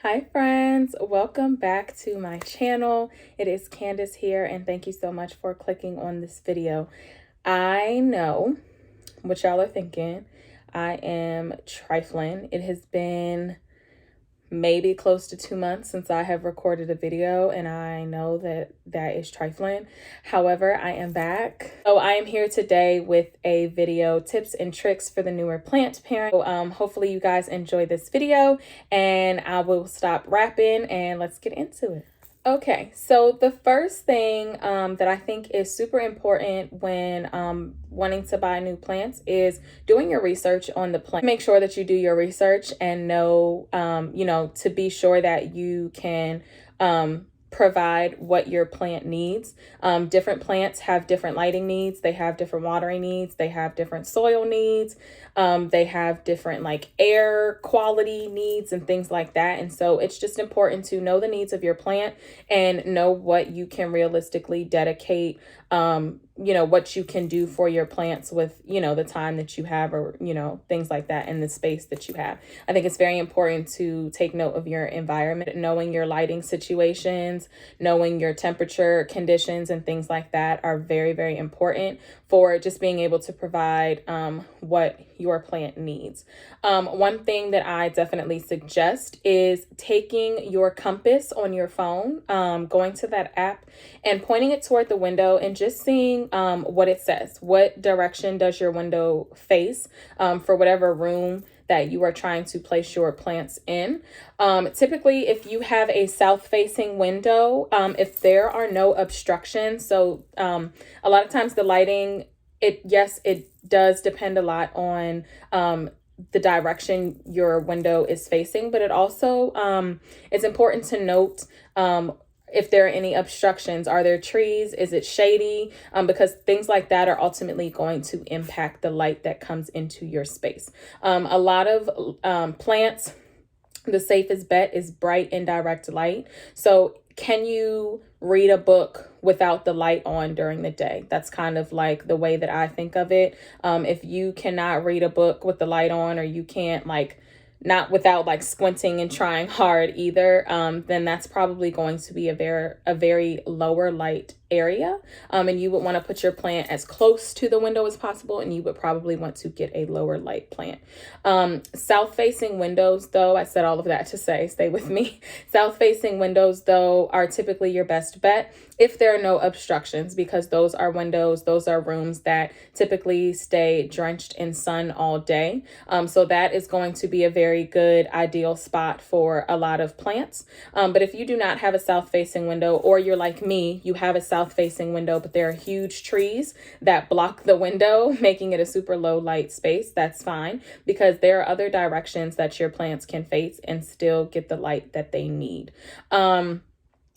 Hi friends, welcome back to my channel. It is Candace here and thank you so much for clicking on this video. I know what y'all are thinking. I am trifling. It has been maybe close to 2 months since I have recorded a video, and I know that is trifling. However, I am back. So I am here today with a video, tips and tricks for the newer plant parent. So, hopefully you guys enjoy this video, and I will stop rapping and let's get into it. Okay, so the first thing that I think is super important when wanting to buy new plants is doing your research on the plant. Make sure that you do your research and know, to be sure that you can provide what your plant needs. Different plants have different lighting needs. They have different watering needs. They have different soil needs. They have different like air quality needs and things like that. And so it's just important to know the needs of your plant and know what you can realistically dedicate, what you can do for your plants with, the time that you have, or, things like that, and the space that you have. I think it's very important to take note of your environment, knowing your lighting situations, knowing your temperature conditions and things like that are very, very important for just being able to provide what your plant needs. One thing that I definitely suggest is taking your compass on your phone, going to that app and pointing it toward the window and just seeing what it says. What direction does your window face for whatever room that you are trying to place your plants in. Typically, if you have a south-facing window, if there are no obstructions, so a lot of times the lighting, it does depend a lot on the direction your window is facing, but it also it's important to note if there are any obstructions. Are there trees? Is it shady? Because things like that are ultimately going to impact the light that comes into your space. A lot of plants, the safest bet is bright indirect light. So can you read a book without the light on during the day? That's kind of like the way that I think of it. If you cannot read a book with the light on, or you can't not without squinting and trying hard either, then that's probably going to be a very lower light area. And you would want to put your plant as close to the window as possible, and you would probably want to get a lower light plant. South facing windows, though, I said all of that to say, stay with me. South facing windows, though, are typically your best bet if there are no obstructions, because those are rooms that typically stay drenched in sun all day. So that is going to be a very good ideal spot for a lot of plants. But if you do not have a south facing window, or you're like me, you have a south facing window, but there are huge trees that block the window, making it a super low light space, that's fine, because there are other directions that your plants can face and still get the light that they need.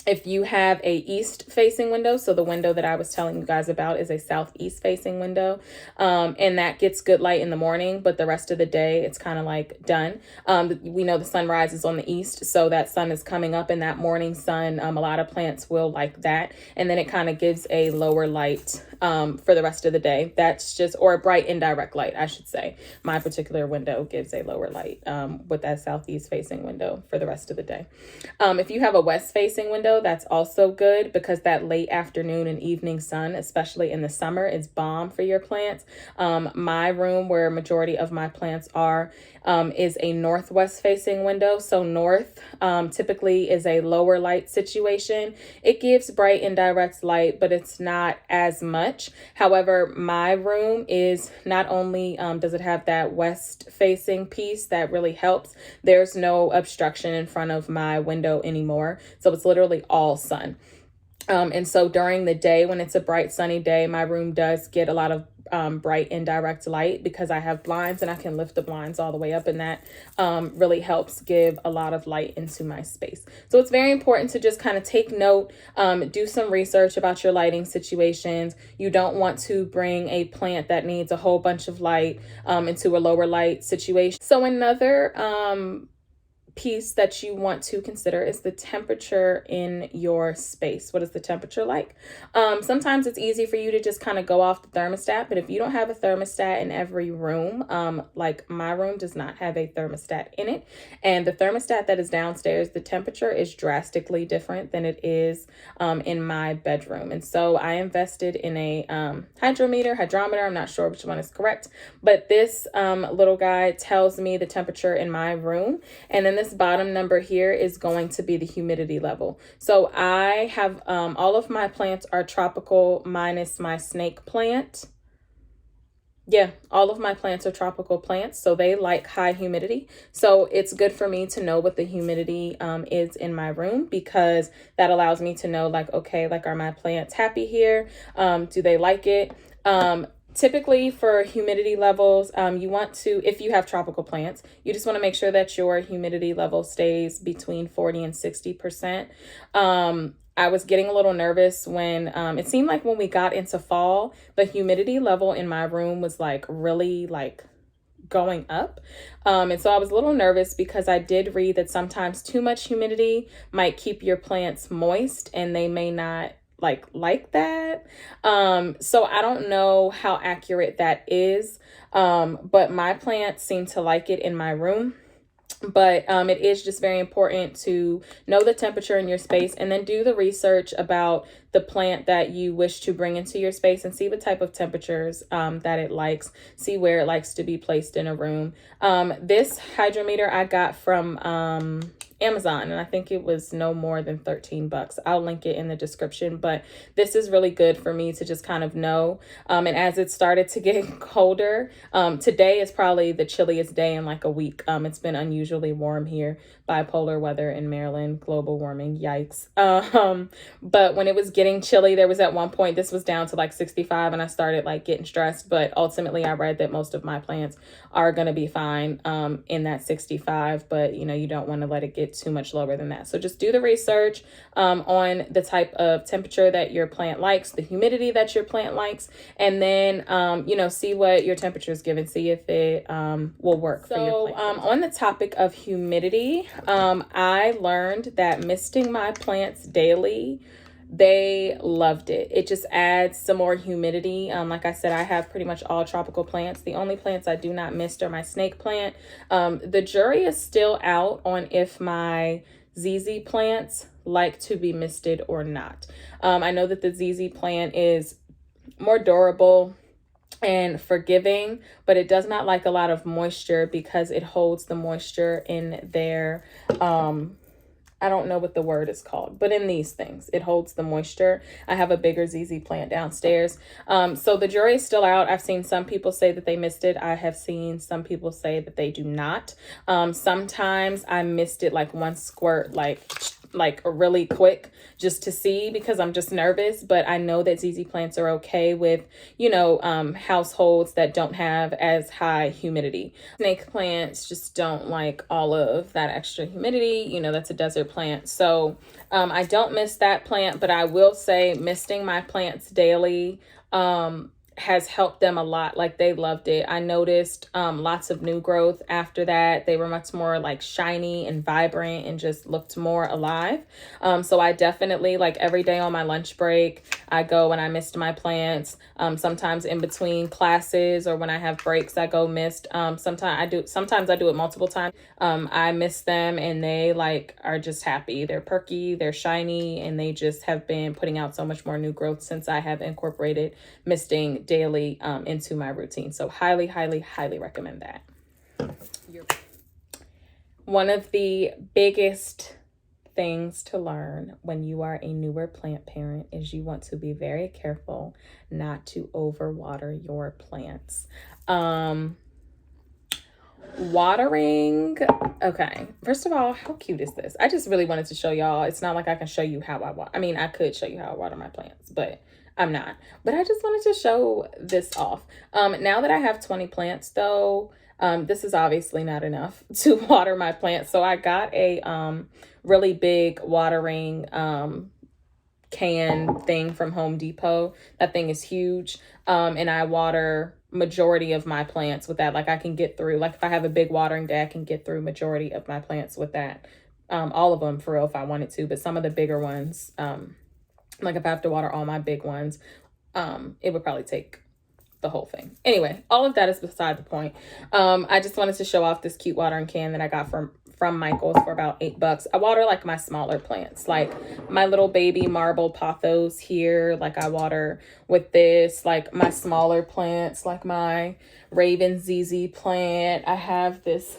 If you have a east facing window, so the window that I was telling you guys about is a southeast facing window, and that gets good light in the morning, but the rest of the day it's kind of done. We know the sun rises on the east, so that sun is coming up in that morning sun. A lot of plants will like that, and then it kind of gives a lower light for the rest of the day. That's just, or a bright indirect light, I should say. My particular window gives a lower light with that southeast facing window for the rest of the day. If you have a west facing window, that's also good, because that late afternoon and evening sun, especially in the summer, is bomb for your plants. My room, where majority of my plants are, is a northwest facing window. So north typically is a lower light situation. It gives bright indirect light, but it's not as much. However, my room is not only does it have that west facing piece that really helps, there's no obstruction in front of my window anymore. So it's literally all sun. And so during the day, when it's a bright sunny day, my room does get a lot of bright indirect light, because I have blinds and I can lift the blinds all the way up, and that really helps give a lot of light into my space. So it's very important to just kind of take note, do some research about your lighting situations. You don't want to bring a plant that needs a whole bunch of light into a lower light situation. So another piece that you want to consider is the temperature in your space. What is the temperature like? Sometimes it's easy for you to just kind of go off the thermostat, but if you don't have a thermostat in every room, like my room does not have a thermostat in it, and the thermostat that is downstairs, the temperature is drastically different than it is in my bedroom. And so I invested in a hydrometer, I'm not sure which one is correct, but this little guy tells me the temperature in my room. And then this bottom number here is going to be the humidity level. So I have all of my plants are tropical minus my snake plant. Yeah, all of my plants are tropical plants, so they like high humidity. So it's good for me to know what the humidity is in my room, because that allows me to know, like, okay, like, are my plants happy here? Do they like it? Typically for humidity levels, you want to, if you have tropical plants, you just want to make sure that your humidity level stays between 40 and 60%. I was getting a little nervous when it seemed like when we got into fall, the humidity level in my room was like really like going up. And so I was a little nervous because I did read that sometimes too much humidity might keep your plants moist and they may not like that. So I don't know how accurate that is. But my plants seem to like it in my room. But it is just very important to know the temperature in your space and then do the research about the plant that you wish to bring into your space and see what type of temperatures that it likes, see where it likes to be placed in a room. This hydrometer I got from Amazon, and I think it was no more than $13. I'll link it in the description, but this is really good for me to just kind of know. And as it started to get colder, today is probably the chilliest day in like a week. It's been unusually warm here, bipolar weather in Maryland, global warming, yikes. But when it was getting chilly, there was at one point, this was down to like 65 and I started like getting stressed, but ultimately I read that most of my plants are going to be fine in that 65, but you know, you don't want to let it get too much lower than that. So just do the research on the type of temperature that your plant likes, the humidity that your plant likes, and then, you know, see what your temperature is given, see if it will work for your plant. On the topic of humidity, I learned that misting my plants daily, they loved it. It just adds some more humidity. Like I said, I have pretty much all tropical plants. The only plants I do not mist are my snake plant. The jury is still out on if my ZZ plants like to be misted or not. I know that the ZZ plant is more durable and forgiving, but it does not like a lot of moisture because it holds the moisture in their I don't know what the word is called, but in these things, it holds the moisture. I have a bigger ZZ plant downstairs. So the jury is still out. I've seen some people say that they missed it. I have seen some people say that they do not. Sometimes I missed it like one squirt, like really quick just to see, because I'm just nervous, but I know that ZZ plants are okay with, you know, households that don't have as high humidity. Snake plants just don't like all of that extra humidity. You know, that's a desert plant. So I don't miss that plant, but I will say misting my plants daily has helped them a lot. Like, they loved it. I noticed lots of new growth after that. They were much more like shiny and vibrant and just looked more alive. So I definitely, like, every day on my lunch break, I go and I mist my plants. Sometimes in between classes or when I have breaks, I go mist. Sometimes I do it multiple times. I mist them and they like are just happy. They're perky, they're shiny, and they just have been putting out so much more new growth since I have incorporated misting daily into my routine. So highly, highly, highly recommend that. One of the biggest things to learn when you are a newer plant parent is you want to be very careful not to overwater your plants. Watering. Okay, first of all, how cute is this? I just really wanted to show y'all. It's not like I can show you how I water. I mean, I could show you how I water my plants, but I'm not. But I just wanted to show this off. Now that I have 20 plants though, this is obviously not enough to water my plants. So I got a really big watering can thing from Home Depot. That thing is huge. And I water majority of my plants with that. Like I can get through, like if I have a big watering day, I can get through majority of my plants with that. All of them for real if I wanted to, but some of the bigger ones, like if I have to water all my big ones, it would probably take the whole thing. Anyway, all of that is beside the point. I just wanted to show off this cute watering can that I got from Michael's for about $8. I water like my smaller plants, like my little baby marble pothos here. Like I water with this, like my smaller plants, like my Raven ZZ plant. I have this,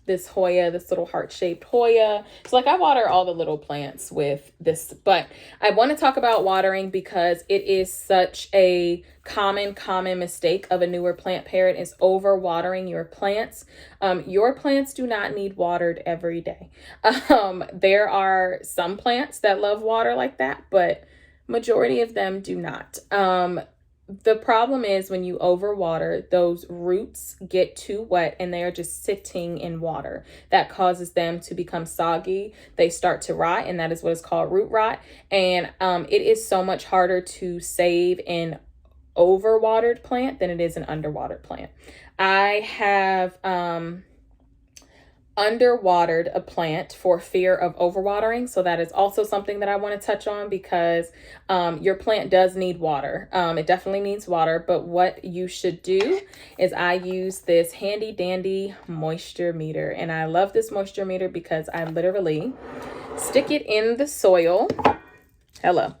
this Hoya, this little heart-shaped Hoya. So like I water all the little plants with this, but I want to talk about watering because it is such a common mistake of a newer plant parent is over watering your plants. Your plants do not need watered every day. There are some plants that love water like that, but majority of them do not. The problem is when you overwater, those roots get too wet and they are just sitting in water. That causes them to become soggy. They start to rot, and that is what is called root rot. And it is so much harder to save an overwatered plant than it is an underwatered plant. I have underwatered a plant for fear of overwatering. So that is also something that I want to touch on because your plant does need water. It definitely needs water, but what you should do is I use this handy dandy moisture meter. And I love this moisture meter because I literally stick it in the soil. Hello.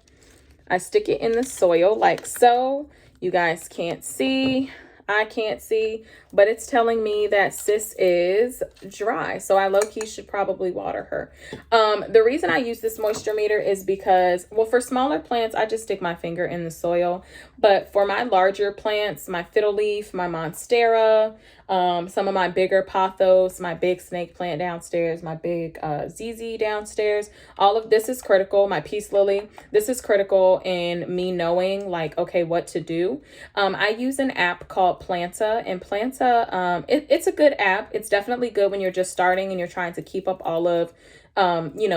I stick it in the soil like so. You guys can't see. I can't see, but it's telling me that sis is dry. So I low-key should probably water her. The reason I use this moisture meter is because, well, for smaller plants, I just stick my finger in the soil. But for my larger plants, my fiddle leaf, my monstera, some of my bigger pothos, my big snake plant downstairs, my big ZZ downstairs, all of this is critical. My peace lily, this is critical in me knowing like, okay, what to do. I use an app called Planta, and Planta, it's a good app. It's definitely good when you're just starting and you're trying to keep up all of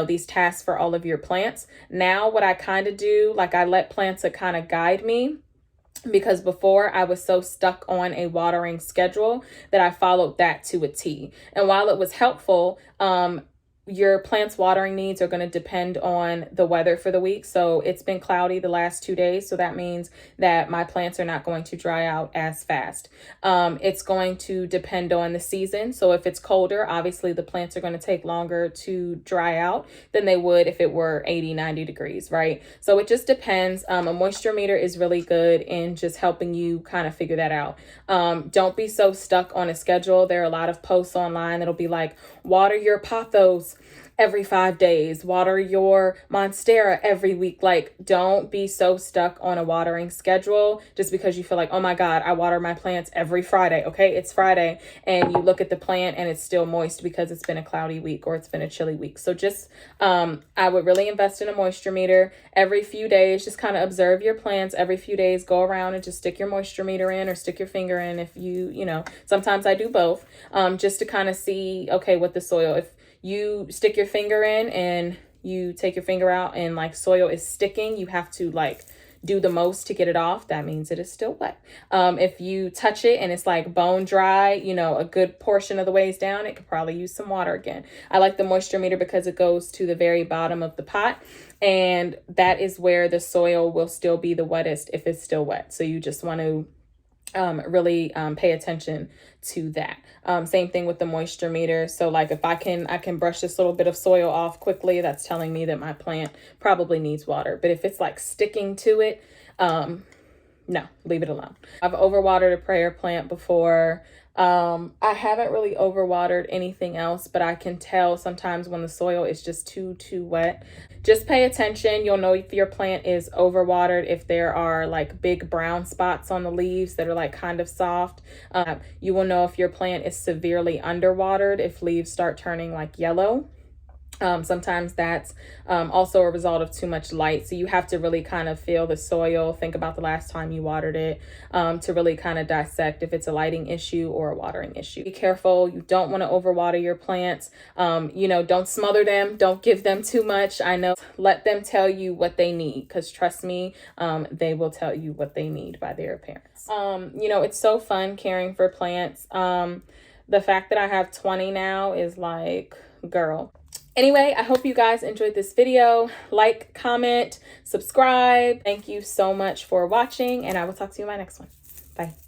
these tasks for all of your plants. Now what I kind of do, like I let Planta kind of guide me, because before I was so stuck on a watering schedule that I followed that to a T. And while it was helpful, your plant's watering needs are going to depend on the weather for the week. So it's been cloudy the last 2 days. So that means that my plants are not going to dry out as fast. It's going to depend on the season. So if it's colder, obviously the plants are going to take longer to dry out than they would if it were 80, 90 degrees, right? So it just depends. A moisture meter is really good in just helping you kind of figure that out. Don't be so stuck on a schedule. There are a lot of posts online that'll be like, water your pothos every 5 days, water your monstera every week. Like, don't be so stuck on a watering schedule just because you feel like, oh my God, I water my plants every Friday. Okay, it's Friday and you look at the plant and it's still moist because it's been a cloudy week or it's been a chilly week. So just, I would really invest in a moisture meter every few days. Just kind of observe your plants every few days, go around and just stick your moisture meter in or stick your finger in. If sometimes I do both, just to kind of see, okay, what the soil, if you stick your finger in and you take your finger out and like soil is sticking, you have to like do the most to get it off. That means it is still wet. If you touch it and it's like bone dry, a good portion of the ways down, it could probably use some water again. I like the moisture meter because it goes to the very bottom of the pot, and that is where the soil will still be the wettest if it's still wet. So you just want to really pay attention to that. Same thing with the moisture meter. So like if I can brush this little bit of soil off quickly, that's telling me that my plant probably needs water. But if it's like sticking to it, no, leave it alone. I've overwatered a prayer plant before. I haven't really overwatered anything else, but I can tell sometimes when the soil is just too wet. Just pay attention. You'll know if your plant is overwatered, if there are like big brown spots on the leaves that are like kind of soft. You will know if your plant is severely underwatered, if leaves start turning like yellow. Sometimes that's also a result of too much light. So you have to really kind of feel the soil, think about the last time you watered it, to really kind of dissect if it's a lighting issue or a watering issue. Be careful. You don't want to overwater your plants. You know, don't smother them. Don't give them too much. I know, let them tell you what they need, because trust me, they will tell you what they need by their appearance. You know, it's so fun caring for plants. The fact that I have 20 now is like, girl. Anyway, I hope you guys enjoyed this video. Like, comment, subscribe. Thank you so much for watching, and I will talk to you in my next one. Bye.